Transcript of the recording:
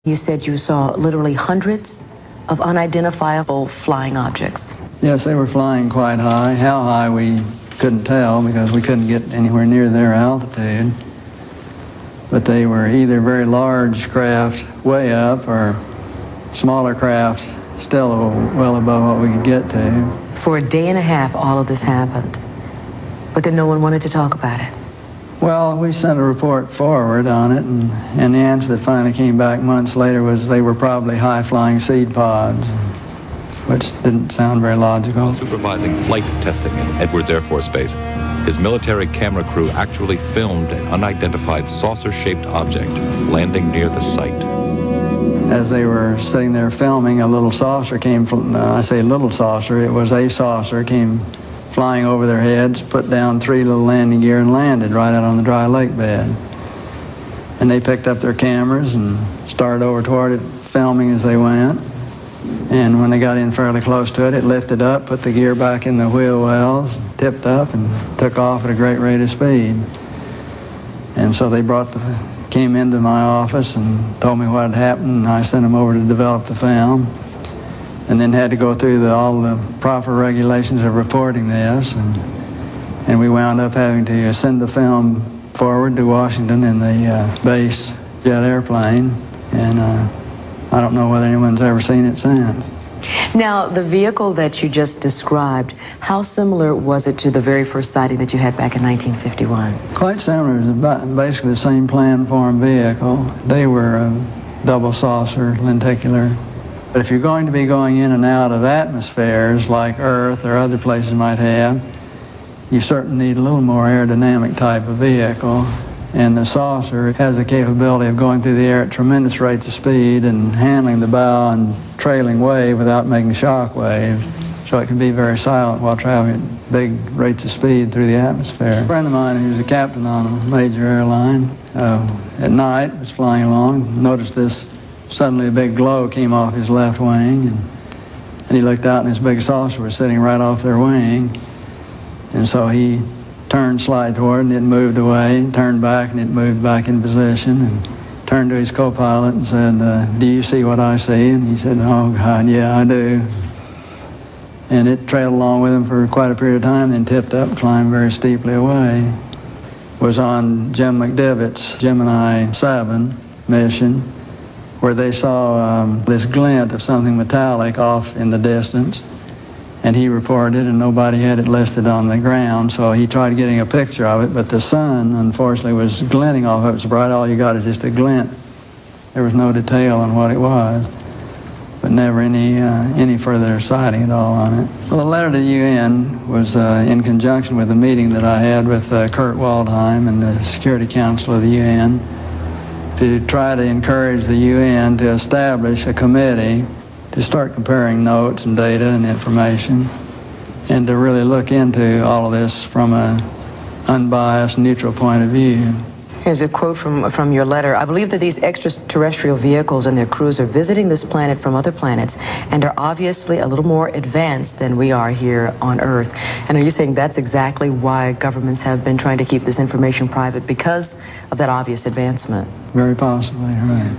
You said you saw literally hundreds of unidentifiable flying objects. Yes, they were flying quite high. How high we couldn't tell because we couldn't get anywhere near their altitude. But they were either very large craft way up or smaller craft still well above what we could get to. For a day and a half, all of this happened. But then no one wanted to talk about it. Well, we sent a report forward on it, and the answer that finally came back months later was they were probably high-flying seed pods, which didn't sound very logical. Supervising flight testing in Edwards Air Force Base, his military camera crew actually filmed an unidentified saucer-shaped object landing near the site. As they were sitting there filming, a little saucer came from, I say little saucer, it was a saucer, came flying over their heads, put down 3 little landing gear and landed right out on the dry lake bed. And they picked up their cameras and started over toward it, filming as they went. And when they got in fairly close to it, it lifted up, put the gear back in the wheel wells, tipped up, and took off at a great rate of speed. And so they came into my office and told me what had happened, and I sent them over to develop the film. And then had to go through all the proper regulations of reporting this, and we wound up having to send the film forward to Washington in the base jet airplane, and I don't know whether anyone's ever seen it since. Now, the vehicle that you just described, how similar was it to the very first sighting that you had back in 1951? Quite similar. It was basically the same plan-form vehicle. They were double saucer, lenticular. But if you're going to be going in and out of atmospheres like Earth or other places might have, you certainly need a little more aerodynamic type of vehicle. And the saucer has the capability of going through the air at tremendous rates of speed and handling the bow and trailing wave without making shock waves. So it can be very silent while traveling at big rates of speed through the atmosphere. A friend of mine who's a captain on a major airline at night was flying along, noticed this. Suddenly a big glow came off his left wing, and he looked out and this big saucer was sitting right off their wing. And so he turned slide toward and it moved away, and turned back and it moved back in position, and turned to his co-pilot and said, do you see what I see? And he said, oh God, yeah, I do. And it trailed along with him for quite a period of time, then tipped up, climbed very steeply away. Was on Jim McDivitt's Gemini 7 mission, where they saw this glint of something metallic off in the distance, and he reported, and nobody had it listed on the ground, so he tried getting a picture of it, but the sun, unfortunately, was glinting off of it so bright. All you got is just a glint. There was no detail on what it was, but never any further sighting at all on it. Well, the letter to the UN was in conjunction with a meeting that I had with Kurt Waldheim and the Security Council of the UN, to try to encourage the UN to establish a committee to start comparing notes and data and information, and to really look into all of this from an unbiased, neutral point of view. Here's a quote from your letter. I believe that these extraterrestrial vehicles and their crews are visiting this planet from other planets and are obviously a little more advanced than we are here on Earth. And are you saying that's exactly why governments have been trying to keep this information private, because of that obvious advancement? Very possibly, right.